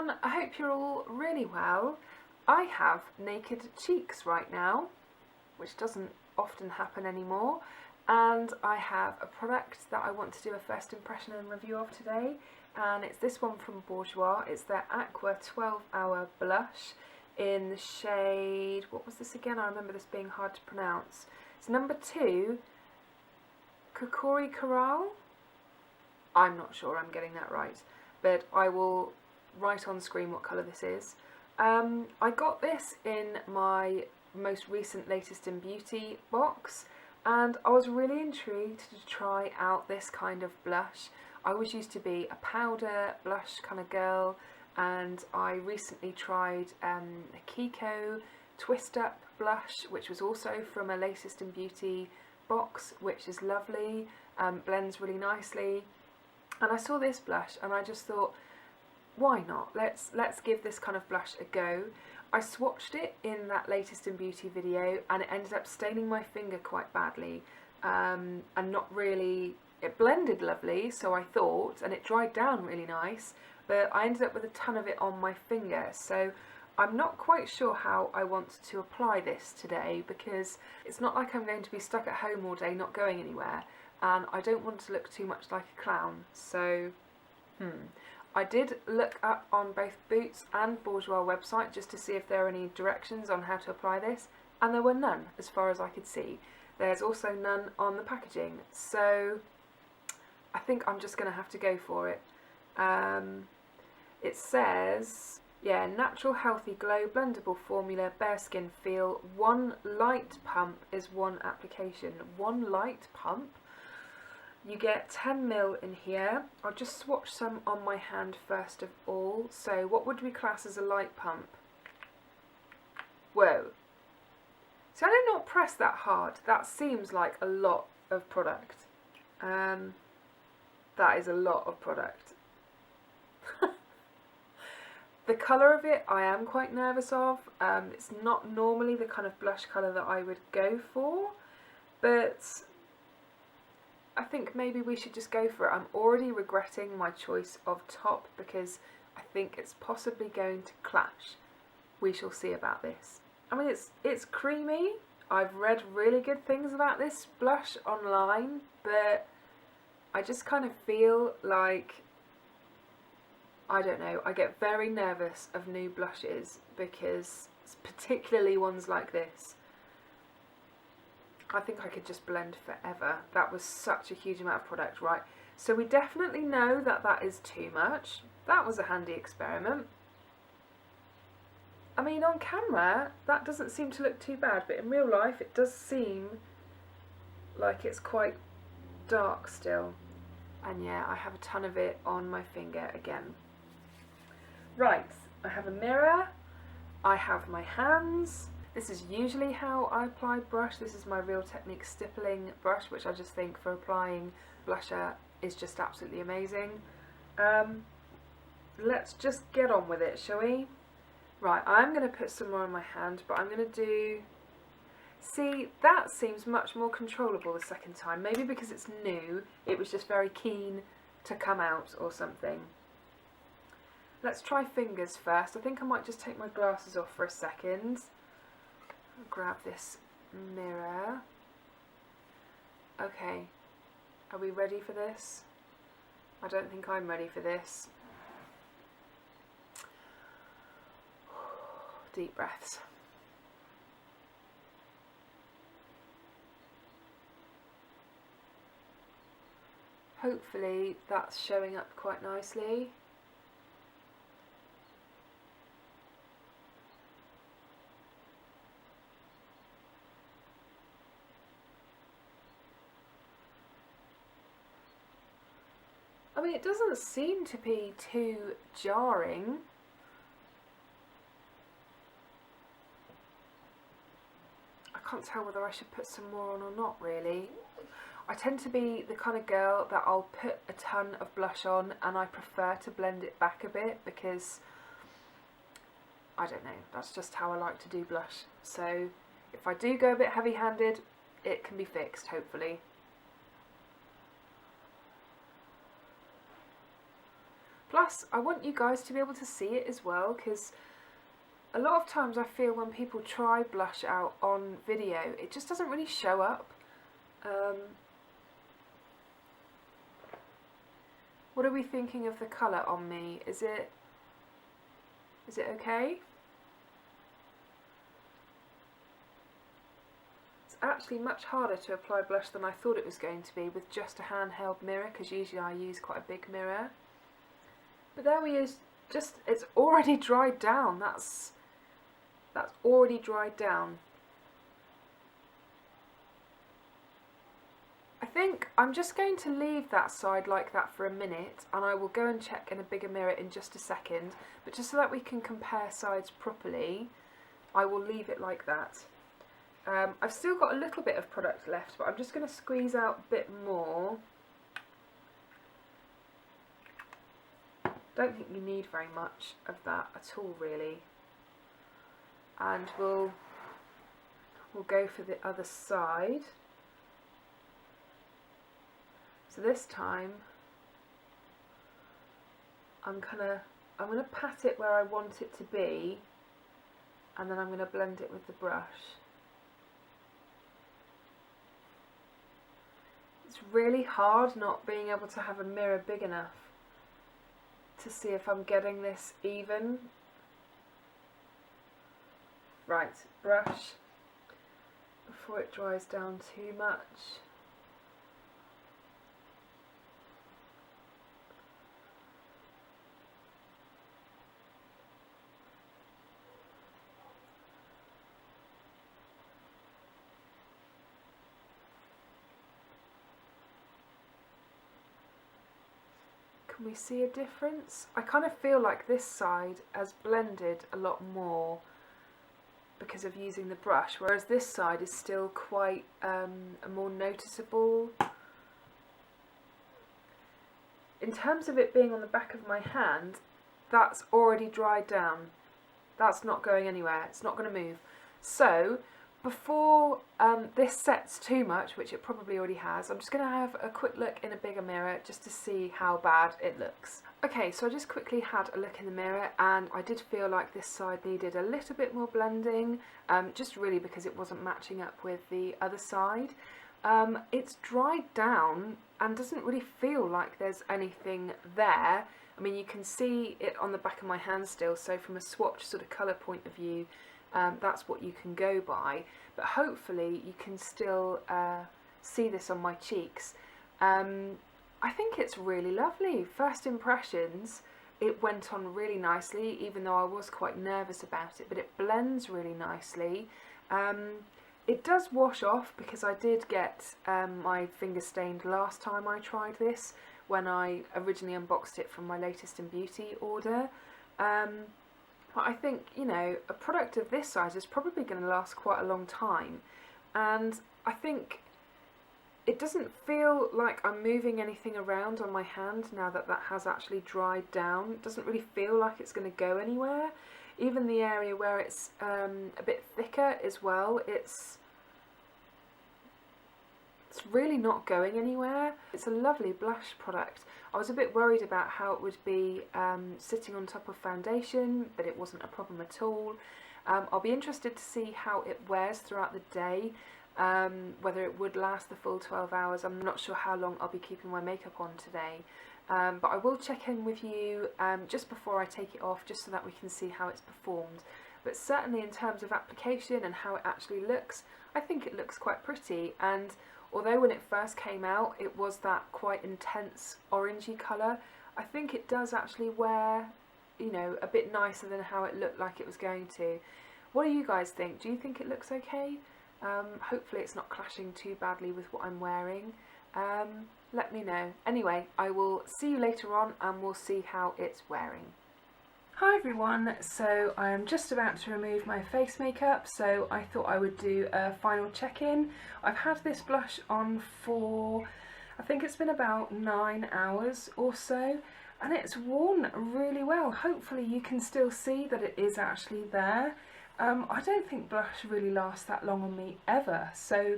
everyone, I hope you're all really well. I have naked cheeks right now, which doesn't often happen anymore, and I have a product that I want to do a first impression and review of today, and it's this one from Bourjois. It's their Aqua 12-Hour Blush in the shade, what was this again? I remember this being hard to pronounce. It's number 2, Cocori Corail. I'm not sure I'm getting that right, but I will write on screen what colour this is. I got this in my most recent Latest in Beauty box, and I was really intrigued to try out this kind of blush. I always used to be a powder blush kind of girl, and I recently tried a Kiko Twist Up blush, which was also from a Latest in Beauty box, which is lovely, blends really nicely. And I saw this blush and I just thought, why not? Let's give this kind of blush a go. I swatched it in that Latest in Beauty video and it ended up staining my finger quite badly, and not really, it blended lovely, so I thought, and it dried down really nice, but I ended up with a ton of it on my finger. So I'm not quite sure how I want to apply this today, because it's not like I'm going to be stuck at home all day not going anywhere, and I don't want to look too much like a clown. So I did look up on both Boots and Bourjois website just to see if there are any directions on how to apply this, and there were none as far as I could see. There's also none on the packaging, so I think I'm just going to have to go for it. It says, yeah, natural healthy glow, blendable formula, bare skin feel, 1 light pump is 1 application. 1 light pump? You get 10 ml in here. I'll just swatch some on my hand first of all. So what would we class as a light pump? Whoa. So I did not press that hard. That seems like a lot of product. That is a lot of product. The colour of it I am quite nervous of. It's not normally the kind of blush colour that I would go for, but I think maybe we should just go for it. I'm already regretting my choice of top because I think it's possibly going to clash. We shall see about this. I mean, it's creamy. I've read really good things about this blush online, but I just kind of feel like, I don't know, I get very nervous of new blushes, because particularly ones like this. I think I could just blend forever. That was such a huge amount of product, right? So we definitely know that that is too much. That was a handy experiment. I mean, on camera, that doesn't seem to look too bad, but in real life, it does seem like it's quite dark still. And yeah, I have a ton of it on my finger again. Right, I have a mirror, I have my hands. This is usually how I apply brush. This is my Real Technique stippling brush, which I just think for applying blusher is just absolutely amazing. Let's just get on with it, shall we? Right, I'm going to put some more on my hand, but I'm going to do... See, that seems much more controllable the second time. Maybe because it's new, it was just very keen to come out or something. Let's try fingers first. I think I might just take my glasses off for a second. I'll grab this mirror. Okay, are we ready for this? I don't think I'm ready for this. Deep breaths. Hopefully that's showing up quite nicely. I mean, it doesn't seem to be too jarring. I can't tell whether I should put some more on or not, really. I tend to be the kind of girl that I'll put a ton of blush on and I prefer to blend it back a bit because, I don't know, that's just how I like to do blush. So if I do go a bit heavy-handed, it can be fixed, hopefully. Plus, I want you guys to be able to see it as well, because a lot of times I feel when people try blush out on video, it just doesn't really show up. What are we thinking of the colour on me? Is it okay? It's actually much harder to apply blush than I thought it was going to be with just a handheld mirror, because usually I use quite a big mirror. But there we is, just, it's already dried down. That's already dried down. I think I'm just going to leave that side like that for a minute, and I will go and check in a bigger mirror in just a second, but just so that we can compare sides properly, I will leave it like that. I've still got a little bit of product left, but I'm just going to squeeze out a bit more. Don't think you need very much of that at all, really. And we'll go for the other side. So this time I'm gonna pat it where I want it to be, and then I'm gonna blend it with the brush. It's really hard not being able to have a mirror big enough to see if I'm getting this even. Right, brush before it dries down too much. Can we see a difference? I kind of feel like this side has blended a lot more because of using the brush, whereas this side is still quite a more noticeable. In terms of it being on the back of my hand, that's already dried down. That's not going anywhere. It's not going to move. So before this sets too much, which it probably already has, I'm just going to have a quick look in a bigger mirror just to see how bad it looks. Okay, so I just quickly had a look in the mirror, and I did feel like this side needed a little bit more blending, just really because it wasn't matching up with the other side. It's dried down and doesn't really feel like there's anything there. I mean, you can see it on the back of my hand still, so from a swatch sort of colour point of view, that's what you can go by, but hopefully you can still see this on my cheeks. I think it's really lovely. First impressions, it went on really nicely, even though I was quite nervous about it, but it blends really nicely. It does wash off because I did get my finger stained last time I tried this, when I originally unboxed it from my Latest in Beauty order. But I think, you know, a product of this size is probably going to last quite a long time, and I think it doesn't feel like I'm moving anything around on my hand now that that has actually dried down. It doesn't really feel like it's going to go anywhere. Even the area where it's a bit thicker as well, it's really not going anywhere. It's a lovely blush product. I was a bit worried about how it would be sitting on top of foundation, but it wasn't a problem at all. I'll be interested to see how it wears throughout the day, whether it would last the full 12 hours. I'm not sure how long I'll be keeping my makeup on today, but I will check in with you just before I take it off, just so that we can see how it's performed. But certainly in terms of application and how it actually looks, I think it looks quite pretty. And although when it first came out it was that quite intense orangey colour, I think it does actually wear, you know, a bit nicer than how it looked like it was going to. What do you guys think? Do you think it looks okay? Hopefully it's not clashing too badly with what I'm wearing. Let me know. Anyway, I will see you later on and we'll see how it's wearing. Hi everyone, so I am just about to remove my face makeup, so I thought I would do a final check-in. I've had this blush on for, I think it's been about 9 hours or so, and it's worn really well. Hopefully you can still see that it is actually there. I don't think blush really lasts that long on me ever, so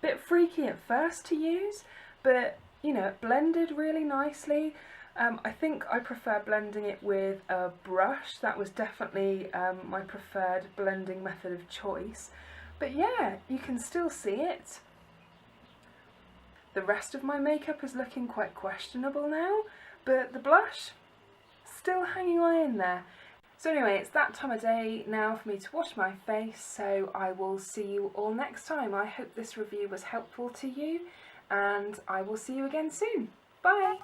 bit freaky at first to use, but you know, it blended really nicely. I think I prefer blending it with a brush. That was definitely my preferred blending method of choice. But yeah, you can still see it. The rest of my makeup is looking quite questionable now, but the blush, still hanging on in there. So anyway, it's that time of day now for me to wash my face, so I will see you all next time. I hope this review was helpful to you, and I will see you again soon. Bye!